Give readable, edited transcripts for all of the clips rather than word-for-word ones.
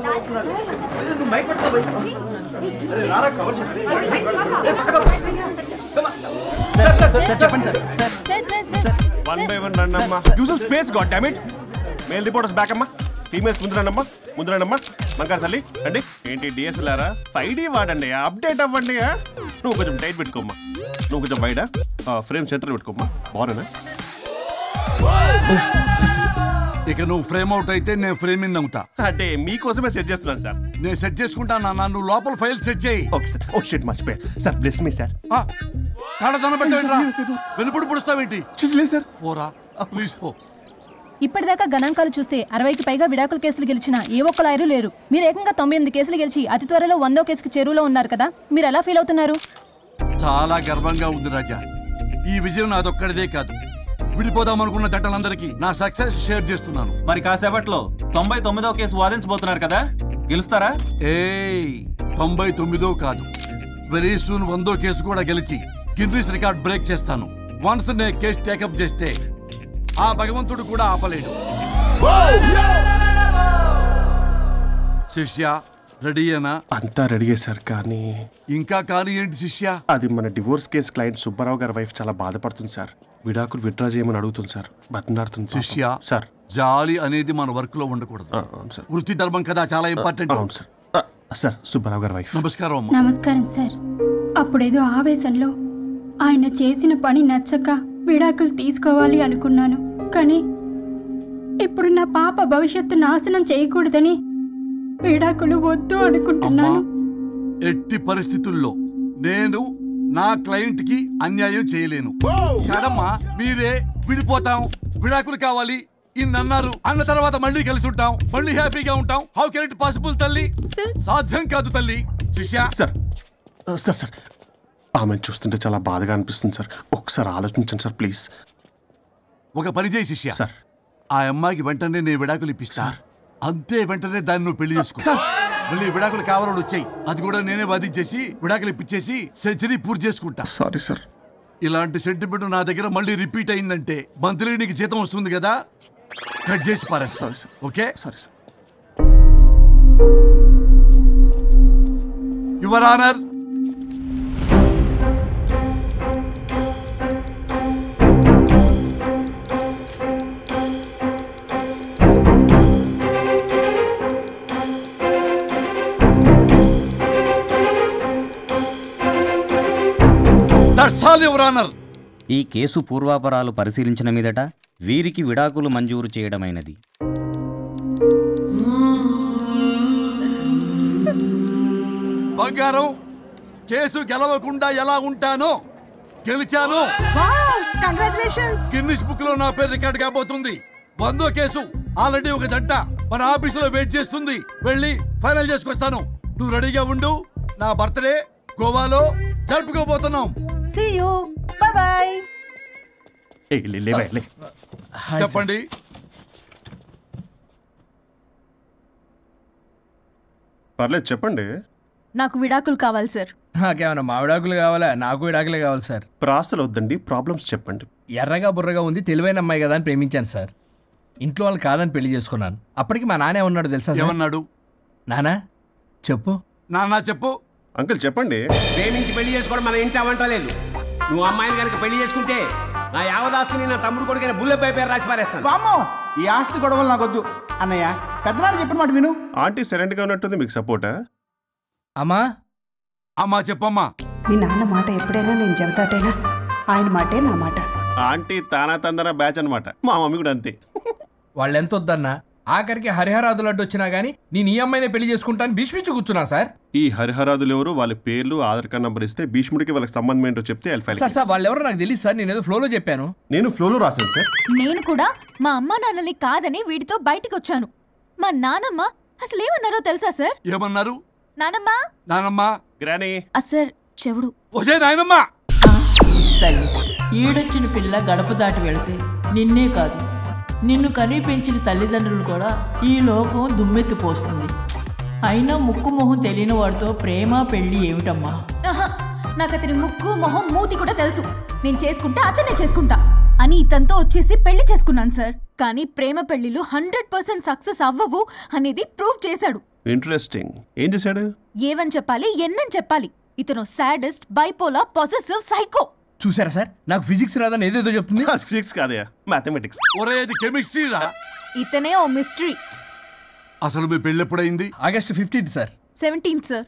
One by one rannamma. Use some space, goddammit. Male reporters back amma. Females mundu rannamma. Mankar thalli andi enti DSLR 5D vaadandi update avvandi nu koncham tight pettukomma nu koncham wide frame center pettukomma baarana ఇక నువ్వు frame out అయితే నేను frame in అవుతా అంటే మీకోసమే set చేస్తున్నాను sir నేను set చేసుకుంటాను నువ్వు లోపల ఫైల్ సెట్ చేయి ఓకే సార్ ఓ షిట్ మర్చిపోయా సార్ బ్లెస్ మీ సార్ కాళ్ళ పెట్టేంట్రా వెనుపుడు పుడుస్తావేంటి లేదు సార్ పోరా ప్లీజ్ పో ఇప్పటిదాకా గణాంకాలు చూస్తే 60కి పైగా విడాకుల కేసులు గెలిచిన ఏ ఒక్క లాయరు లేరు. మీరు ఏకంగా 98 కేసులు గెలిచి అతి త్వరలో 100వ కేసుకి చేరువలో ఉన్నారు కదా, మీరు ఎలా ఫీల్ అవుతున్నారు? చాలా గర్వంగా ఉంది రాజా. ఈ విజయం నాదొక్కడిదే కాదు, విడిపోదాం అనుకున్న జంటలందరికీ నా సక్సెస్ షేర్ చేస్తున్నాను. మరి కాసేపట్లో 99వ కేసు వాదించబోతున్నారు కదా, గెలుస్తారా? 99వ కాదు, వెరీ సూన్ 100వ కేసు కూడా గెలిచి గిన్నిస్ రికార్డ్ బ్రేక్ చేస్తాను. వన్స్ నే కేసు టేకప్ చేస్తే ఆ భగవంతుడు కూడా ఆపలేడు. శిష్య రెడీయేనా? అంతా రెడీ సార్. కానీ ఇంకా కానీ ఏంటి శిష్య? అది మన డివోర్స్ కేసు క్లయింట్ సుబ్బారావు గారి వైఫ్ చాలా బాధపడుతుంది సార్. విడాకులు విత్డ్రా చేయమని అడుగుతుంది సార్, బతినాడుతుంది. శిష్య సార్ జాలి అనేది మన వర్క్ లో ఉండకూడదు. వృత్తి ధర్మం కదా, చాలా ఇంపార్టెంట్. అవును సార్. సార్ సుబ్బారావు గారి వైఫ్. నమస్కారం. నమస్కారం సార్. అప్పుడేదో ఆవేశంలో ఆయన చేసిన పని నచ్చక విడాకులు తీసుకోవాలి అనుకున్నాను. కానీ ఇప్పుడు నా పాప భవిష్యత్తు నాశనం చేయకూడదని విడాకులు వద్దు అనుకుంటున్నాను. ఎట్టి పరిస్థితుల్లో నేను నా క్లయింట్ కి అన్యాయం చేయలేను కదమ్మా. మీరే విడిపోతాం, విడాకులు కావాలి ఇన్నన్నారు అన్న తర్వాత మళ్ళీ కలిసి ఉంటాం, మళ్ళీ హ్యాపీగా ఉంటాం. హౌ కెన్ ఇట్ పాసిబుల్ తల్లి? సాధ్యం కాదు తల్లి. శిష్య సార్ సార్ సార్ ఆమెను చూస్తుంటే చాలా బాధగా అనిపిస్తుంది సార్. ఒకసారి ఆలోచించండి సార్ ప్లీజ్. ఒక పని చేయి శిష్య, సార్ ఆ అమ్మాయికి వెంటనే నేను విడాకులు ఇప్పిస్తా. అంతే, వెంటనే దాన్ని నువ్వు పెళ్లి చేసుకో. మళ్ళీ విడాకులు కావాలని వచ్చాయి, అది కూడా నేనే వాదించేసి విడాకులు ఇప్పించేసి సెంచరీ పూర్తి చేసుకుంటా. Sorry sir. ఇలాంటి సెంటిమెంట్ నా దగ్గర మళ్ళీ రిపీట్ అయిందంటే మంత్లీ నీకు జీతం వస్తుంది కదా, కట్ చేసి పారేస్తా. Sorry sir. Okay sorry sir. Your honour, ఈ కేసు పూర్వాపరాలు పరిశీలించిన మీదట వీరికి విడాకులు మంజూరు చేయడమైనది. బంగారం, కేసు గెలవకుండా ఎలా ఉంటానో గెలిచాను. గిన్నిస్ బుక్ లో నా పేరు రికార్డ్ కాబోతుంది. 100వ కేసు ఆల్రెడీ ఒక జంట మన ఆఫీసులో వెయిట్ చేస్తుంది, వెళ్ళి ఫైనల్ చేసుకొస్తాను. నువ్వు రెడీగా ఉండు. నా బర్త్డే గోవాలో జరుపుకోబోతున్నాం. See you. Bye bye. చెప్పండి. పర్లేదు చెప్పండి. నాకు విడాకులు కావాలి సార్. నాకేమన్నా మా విడాకులు కావాలా? నాకు విడాకులే కావాలి సార్. ప్రాసలు వద్దండి, ప్రాబ్లమ్స్ చెప్పండి. ఎర్రగా బుర్రగా ఉంది, తెలివైన అమ్మాయి కదా అని ప్రేమించాను సార్. ఇంట్లో వాళ్ళు కాదని పెళ్లి చేసుకున్నాను. అప్పటికి మా నాన్న ఏమన్నాడు తెలుసా? ఏమన్నాడు? నానా చెప్పు. నాన్న చెప్పు. అంకుల్ చెప్పండి. ప్రేమించి పెళ్లి చేసుకోవడం మన ఇంటి అవంటలేదు. నువ్వు అమ్మాయిని కనుక పెళ్లి చేసుకుంటే నా యావదాస్తిని నా తమ్ముడు కొడుకైన బుల్లెపై పేరు రాసి పారేస్తాను. బామ్మో, ఈ ఆస్తి గొడవలు నాకొద్దు. అన్నయ్య పెద్దనాడు చెప్పిన మాట విను. ఆంటీ సైలెంట్ గా ఉన్నట్టుంది, మీకు సపోర్టా? అమ్మా అమ్మా చెప్పమ్మా. మీ నాన్న మాట ఎప్పుడైనా నేను చెబుతాటేనా, ఆయన మాటే నా మాట. ఆంటీ తానా తందన బ్యాచ్ అనమాట. మా మమ్మీ కూడా అంతే. వాళ్ళు ఎంత వద్దన్నా ఆఖరికి హరిహరాదులు అడ్డు వచ్చినా గానీ నేను ఈ అమ్మాయినే పెళ్లి చేసుకుంటాను భీష్మించి కూర్చున్నా సార్. ఈ హరిహరాదులు ఎవరు, వాళ్ళ పేర్లు ఆధార్ కార్డ్ నంబర్ ఇస్తే భీష్ముడికి వాళ్ళకి సంబంధం ఏంటో చెప్తే సార్ వాళ్ళు ఎవరో నాకు తెలియదు సార్. నేను ఏదో ఫ్లోలో చెప్పాను. నేను ఫ్లోలో రాశాను సార్. నేను కూడా మా అమ్మ నాన్నని కాదని వీడితో బయటకు వచ్చాను. మా నానమ్మ అసలు ఏమన్నారో తెలుసా సార్? ఏమన్నారు? నానమ్మ నానమ్మ గ్రానీ సార్ చెవుడు. ఒసే నాయనమ్మ, ఈడొచ్చిన పిల్ల గడప దాటి వెళితే నిన్నే కాదు నిన్ను కనీ పెంచిన తల్లిదండ్రులు కూడా ఈ లోకం దుమ్మెత్తిపోస్తుంది. అయినా ముక్కు మొహం తెలియని వాడితో ప్రేమ పెళ్లి ఏమిటమ్మా? నాకు అతని ముక్కు మొహం మూతి కూడా తెలుసు. నేను చేసుకుంటా, అతనే చేసుకుంటా. అని ఇతనితో వచ్చేసి పెళ్లి చేసుకున్నాను సార్. కానీ ప్రేమ పెళ్లిలు 100% సక్సెస్ అవ్వవు అనేది ప్రూవ్ చేశాడు. ఇంట్రెస్టింగ్. ఏం చేశాడు? ఏవని చెప్పాలి, ఎన్నని చెప్పాలి. ఇతను సాడెస్ట్, బైపోలా, పొసెసివ్, సైకో. చూసారా సార్, నాకు ఫిజిక్స్ రాదని ఏదేదో చెప్తుంది. ఫిజిక్స్ కాదయా, మ్యాథమెటిక్స్. ఒరేది కెమిస్ట్రీ రా. ఇతనే ఓ మిస్టరీ. అసలు మీ పెళ్ళి ఎప్పుడైంది? August 15 sir. 17 సార్.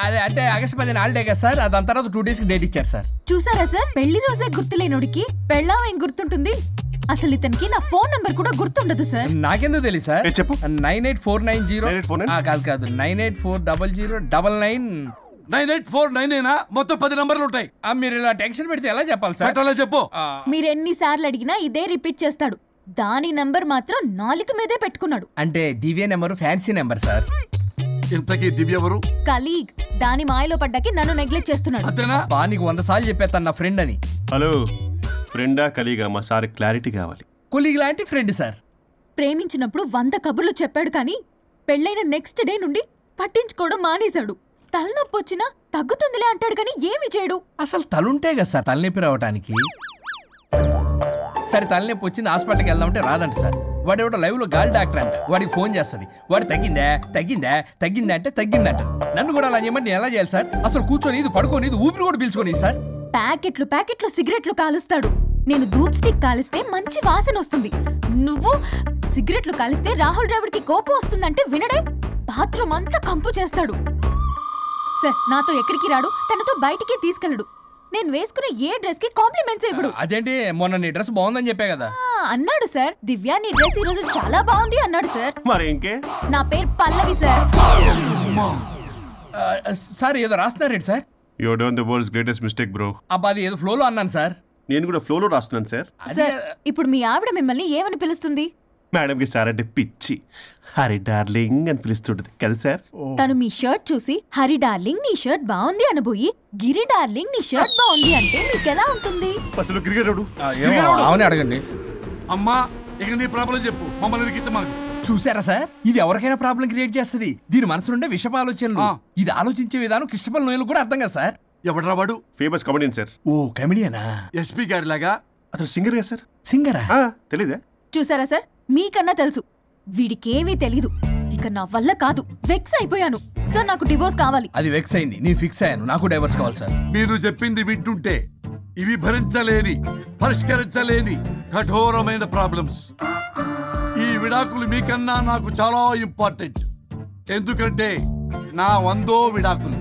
అదే అంటే ఆగస్ట్ 10 హాలిడే కదా సార్, దాని తర్వాత 2 days డేట్ ఇచ్చారు సార్. చూసారా సార్, పెళ్లి రోజే గుర్తులేనోడికి పెళ్ళాం ఏం గుర్తుంటుంది? అసలు ఇతనికి నా ఫోన్ నంబర్ కూడా గుర్తుండదు సార్. నాకెందుకు తెలియదు సార్? చెప్పు. 98490 కాదు 9840099. 98499 మొత్తం 10 నంబర్లు ఉంటాయి. మీరు ఇలా టెన్షన్ పెడితే ఎలా చెప్పాలి సార్? చెప్పు. మీరు ఎన్నిసార్లు అడిగినా ఇదే రిపీట్ చేస్తాడు. దాని నంబర్ మాత్రం 4 మీదే పెట్టుకున్నాడు. అంటే దివ్య నెంబర్ ఫ్యాన్సీ నెంబర్ సార్. ఇంతకీ దివ్య ఎవరు? కలీగ్. దాని మాయలో పడ్డాకి నన్ను నెగ్లెక్ట్ చేస్తున్నాడు. నీకు 100 సార్లు చెప్పేస్తాను నా ఫ్రెండ్ అని. హలో, ఫ్రెండా కలీగా? మా సార్ క్లారిటీ కావాలి. కొలీగ్ లాంటి ఫ్రెండ్ సార్. ప్రేమించినప్పుడు 100 కబుర్లు చెప్పాడు కానీ పెళ్ళైన నెక్స్ట్ డే నుండి పట్టించుకోవడం మానేశాడు. తలనొప్పి వచ్చినా తగ్గుతుందిలే అంటాడు కానీ ఏమి చేయడు. అసలు తలుంటే కదా సార్ తలనొప్పి రావడానికి. సరే తలనొప్పి వచ్చింది హాస్పిటల్కి వెళ్దామంటే రాదంట సార్. వాడు ఎవడో లైవ్ లో గాలి డాక్టర్ అంట, వాడికి ఫోన్ చేస్తుంది. వాడు తగ్గిందా అంటే తగ్గిందంట. నన్ను కూడా అలా చేయమంటే నేను ఎలా చేయాలి సార్? అసలు కూర్చొని ఇది పడుకోని ఇది ఊపిరి కూడా పీల్చుకొని సార్. ప్యాకెట్లు సిగరెట్లు కాలుస్తాడు. నేను ధూప్ స్టిక్ కాలిస్తే మంచి వాసన వస్తుంది. నువ్వు సిగరెట్లు కాలిస్తే రాహుల్ ద్రావిడ్కి కోపం వస్తుందంటే వినడే. బాత్రూమ్ అంతా కంపు చేస్తాడు. సార్ నాతో ఎక్కడికి రాడు, తనతో బయటికి తీసుకెళ్ళడు. నేను వేసుకునే ఏ డ్రెస్ కి కాంప్లిమెంట్స్ ఇవ్వడు. అదేంటి, మొన్న నీ డ్రెస్ బాగుందని చెప్పా కదా. అన్నాడు సార్. దివ్య నీ డ్రెస్ ఈ రోజు చాలా బాగుంది అన్నాడు సార్. మరి ఇంకే? నా పేరు పల్లవి సార్. సార్ ఏదో రాస్తున్నారేంటి sir? You done the world's greatest mistake bro. అబ్బా అది ఏదో ఫ్లోలో అన్నాను సార్. నేను కూడా ఫ్లోలో రాస్తున్నాను సార్. సార్ ఇప్పుడు మీ ఆవిడ మిమ్మల్ని ఏమని పిలుస్తుంది? మేడం కి సార్ అంటే పిచ్చి. హరి డార్లింగ్ అని పిలుస్తుంటది కదా సార్. తను మీ షర్ట్ చూసి హరి డార్లింగ్ నీ షర్ట్ బాగుంది అనబోయి గిరి డార్లింగ్ నీ షర్ట్ బాగుంది అంటే మీకు ఎలా ఉంటుంది? అవునే అడగండి. అమ్మా ఇక నీ ప్రాబ్లం చెప్పు, మమ్మల్ని ఇరికించమా. చూసారా సార్, ఇది ఎవరికైనా ప్రాబ్లం క్రియేట్ చేస్తుంది. దీని మనసు నుండే విషప ఆలోచనలు. ఇది ఆలోచించే విధానం కృష్ణపల్ నోయలు కూడా అర్థం కదా సార్. ఎవడరా వాడు? Famous comedian sir. ఓ కమెడియనా? ఎస్పీ గారి లాగా. అతను సింగర్ గా సార్. సింగరా? తెలీదా? చూసారా సార్, మీకన్నా తెలుసు. వీడికేమీ తెలీదు. ఇక నా వల్ల కాదు, వెక్స్ అయిపోయాను సార్. నాకు డివోర్స్ కావాలి. అది వెక్స్ అయింది, నేను ఫిక్స్ అయ్యాను. నాకు డైవర్స్ కావాలి సార్. మీరు చెప్పింది వింటుంటే ఇవి భరించలేని, పరిష్కరించలేని కఠోరమైన ప్రాబ్లమ్స్. ఈ విడాకులు మీకన్నా నాకు చాలా ఇంపార్టెంట్. ఎందుకంటే నా 100వ విడాకులు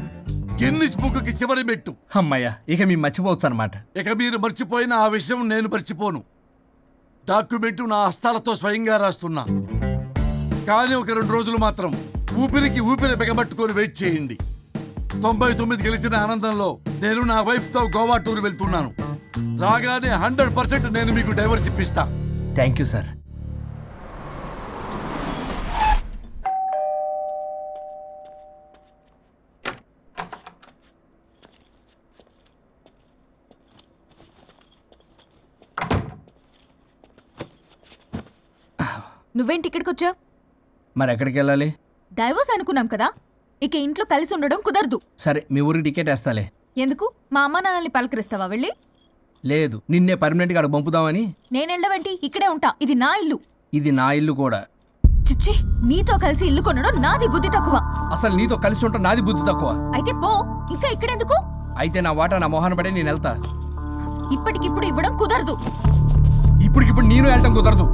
గిన్నిస్ బుక్కి చివరి మెట్టు. అమ్మయ్య, ఇక మేము మర్చిపోవచ్చు అనమాట. ఇక మీరు మర్చిపోయిన ఆ విషయం నేను మర్చిపోను. డాక్యుమెంటు నా హస్తాలతో స్వయంగా రాస్తున్నా. కానీ ఒక 2 రోజులు మాత్రం ఊపిరికి ఊపిరి బిగబట్టుకొని వెయిట్ చేయండి. 99 గెలిచిన ఆనందంలో నేను నా వైఫ్తో గోవా టూర్ వెళ్తున్నాను. రాగానే 100% నేను మీకు డైవర్స్ ఇప్పిస్తా. Thank you sir. నువ్వేంటి ఇక్కడికి వచ్చావు? మరి ఎక్కడికి వెళ్ళాలి? డైవోర్స్ అనుకున్నాం కదా, ఇక ఇంట్లో కలిసి ఉండడం కుదరదు. సరే మీ ఊరికి టికెట్ వేస్తాలే. ఎందుకు? మా అమ్మ నాన్నల్ని పలకరిస్తావా వెళ్ళి? లేదు, నిన్నే పర్మనెంట్ గా అక్కడ పంపుదామని. నేను వెళ్ళవేంటి, ఇక్కడే ఉంటా. ఇది నా ఇల్లు. ఇది నా ఇల్లు కూడా. చిచ్చి, నీతో కలిసి ఇల్లు కొనడం నాది బుద్ధి తక్కువ. అసలు నీతో కలిసి ఉంటా నాది బుద్ధి తక్కువ. అయితే పో, ఇంకా ఇక్కడెందుకు? అయితే నా వాటా నా మొహాన పడే నేను వెళ్తా. ఇప్పటికిప్పుడు ఇవ్వడం కుదరదు. ఇప్పటికిప్పుడు నేను వెళ్ళటం కుదరదు.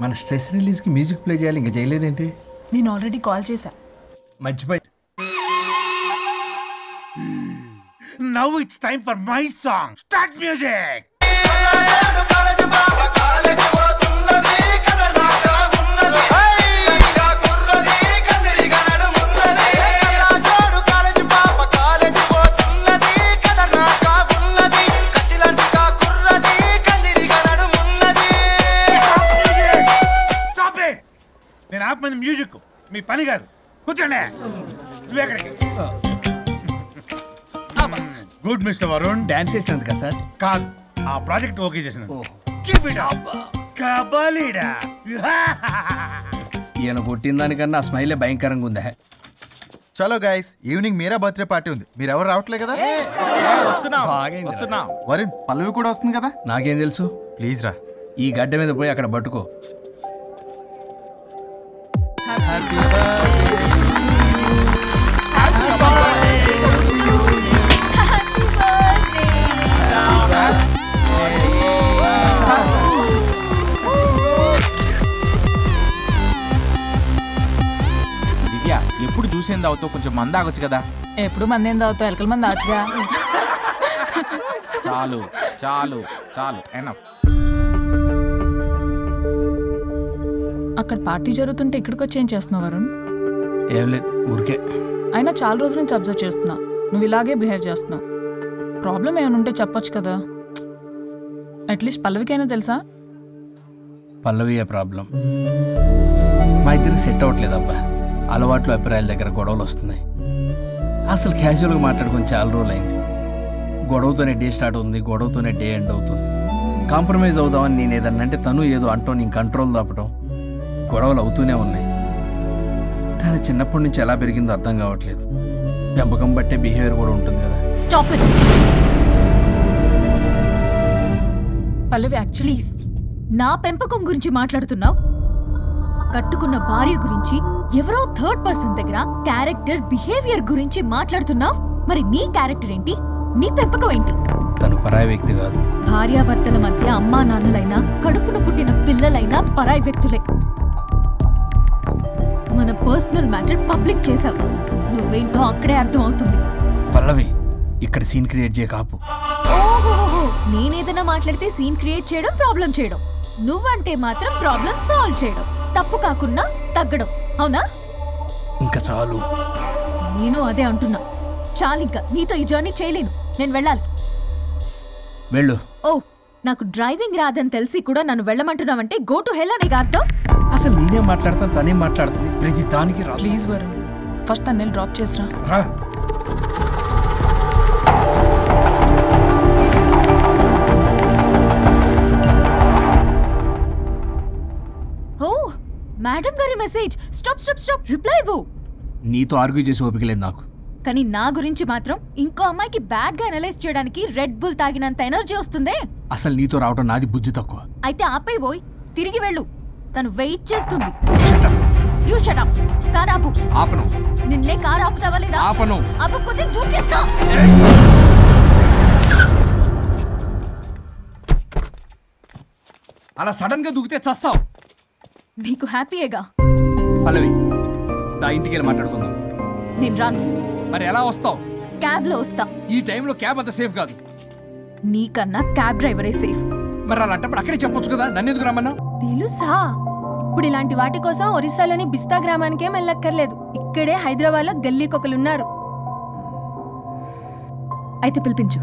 మన స్ట్రెస్ రిలీజ్ కి మ్యూజిక్ ప్లే చేయాలి, ఇంకా చేయలేదేంటి? నేను ఆల్రెడీ కాల్ చేశా. మర్చిపోయి. Now it's time for my song. Start music. నేను ఆపమంది మ్యూజిక్, మీ పని కాదు. కూర్చోండి. నువ్వెక్కడికి? Good mister Varun. డాన్స్ చేసినందుకా సార్? కాదు, ఆ ప్రాజెక్ట్ ఓకే చేసినందుకు. Keep it up. కబాలీడా ఈయన కొట్టిన దానికన్నా స్మైలే భయంకరంగా ఉందా. చలో guys, evening Meera birthday party ఉంది. మీరు ఎవరు రావట్లే కదా? వరుణ్, పల్లవి కూడా వస్తుంది కదా? నాకేం తెలుసు? ప్లీజ్ రా. ఈ గడ్డ మీద పోయి అక్కడ పట్టుకో. దివ్య, ఎప్పుడు చూసేంది అవుతావు, కొంచెం మంది ఆగొచ్చు కదా. ఎప్పుడు మంది ఏం తాగుతావు, ఎలకల మంది ఆచుగా. చాలు చాలు చాలు, ఎనఫ్. అక్కడ పార్టీ జరుగుతుంటే ఇక్కడికి వచ్చి ఏం చేస్తున్నావు వరుణ్? ఏం లేదు, ఊరికే. అయినా చాలా రోజుల నుంచి అబ్జర్వ్ చేస్తున్నా, నువ్వు ఇలాగే బిహేవ్ చేస్తున్నావు. ప్రాబ్లం ఏమైనా ఉంటే చెప్పొచ్చు కదా. అట్లీస్ట్ పల్లవికైనా తెలుసా? పల్లవియే ప్రాబ్లం. మా ఇద్దరికి సెట్ అవ్వట్లేదు అబ్బా. అలవాట్లు అభిప్రాయాల దగ్గర గొడవలు వస్తున్నాయి. అసలు క్యాజువల్గా మాట్లాడుకొని చాలా రోజులు అయింది. గొడవతోనే డే స్టార్ట్ అవుతుంది, గొడవతోనే డే ఎండ్ అవుతుంది. కాంప్రమైజ్ అవుదామని నేను ఏదన్నా అంటే తను ఏదో అంటూ నేను కంట్రోల్ తప్పడం, గొడవలు అవుతూనే ఉన్నాయి. తను చిన్నప్పటి నుంచి ఎలా పెరిగిందో అర్థం కావట్లేదు. పెంపకం బట్టే బిహేవియర్ కూడా ఉంటుంది కదా. స్టాప్ ఇట్ పల్లవి, యాక్చువల్లీ నా పెంపకం గురించి మాట్లాడుతున్నావు. కట్టుకున్న భార్య గురించి ఎవరో థర్డ్ పర్సన్ దగ్గర క్యారెక్టర్ బిహేవియర్ గురించి మాట్లాడుతున్నావు. మరి నీ క్యారెక్టర్ ఏంటి? నీ పెంపకం ఏంటి? తను పరాయి వ్యక్తి కాదు. భార్యాభర్తల మధ్య అమ్మా నాన్నలైనా కడుపున పుట్టిన పిల్లలైనా పరాయి వ్యక్తులే. మన పర్సనల్ మ్యాటర్ పబ్లిక్ చేసావు. నువ్వేంటో అక్కడే అర్థం అవుతుంది. పల్లవి, ఇక్కడ సీన్ క్రియేట్ చేయ కాపు. ఓహో, నేనేదైనా మాట్లాడితే సీన్ క్రియేట్ చేయడం, ప్రాబ్లం చేయడం. నువ్వంటే మాత్రం ప్రాబ్లం సాల్వ్ చేయడం, తప్పు కాకుండా తగ్గడం. అవునా? ఇంకా చాలు. నేను అదే అంటున్నా. చాలింకా నీతో ఈ జర్నీ చేయలేను. నేను వెళ్ళాలి. వెళ్ళు. ఓ, నాకు డ్రైవింగ్ రాదని తెలిసి కూడా నన్ను వెళ్ళమంటున్నావంటే గో టు హెల్ అని అర్థం. అసలు నేనే మాట్లాడతాను, తనే మాట్లాడుతుంది. ప్రతి దానికి రా. ప్లీజ్ వరుణ్, ఫస్ట్ తన్నేళ్ళు డ్రాప్ చేసిరా. రా. ఓ, మేడం గారి message. Stop stop stop, reply ఇవ్వు. నీతో ఆర్గ్యూ చేసి ఓపిక లేదు నాకు. కానీ నా గురించి మాత్రం ఇంకో అమ్మాయికి బ్యాడ్ గా అనలైజ్ చేయడానికి రెడ్ బుల్ తాగినంత ఎనర్జీ వస్తుందే. అసలు నీతో రావటం నాది బుద్ధి తక్కువ. అయితే ఆపై పోయి తిరిగి వెళ్ళు. తను వెయిట్ చేస్తుంది. You shut up. కార్ ఆపు. ఆపను. నిన్నే కార్ ఆపుతావా లేదా? ఆపను. ఆపకపోతే దూకేస్తా. అలా సడన్ గా దూకితే చస్తావు. నీకు హ్యాపీయేగా? పల్లవి, దా ఇంటికి వెళ్ళి మాట్లాడుకుందాం. నేను రాను. మరి ఎలా వస్తావు? క్యాబ్ లో వస్తా. ఈ టైంలో క్యాబ్ అంత సేఫ్ కాదు. నీకన్నా క్యాబ్ డ్రైవరే సేఫ్. మరి అలాంటప్పుడు అక్కడే చెప్పొచ్చు కదా, నన్ను ఎందుకు రమ్మన్నా? తెలుసా? ఇప్పుడు ఇలాంటి వాటి కోసం ఒరిస్సాలోని బిస్తా గ్రామానికేం వెళ్ళక్కర్లేదు. ఇక్కడే హైదరాబాద్ లో గల్లీకొకలున్నారు. అయితే పిలిపించు.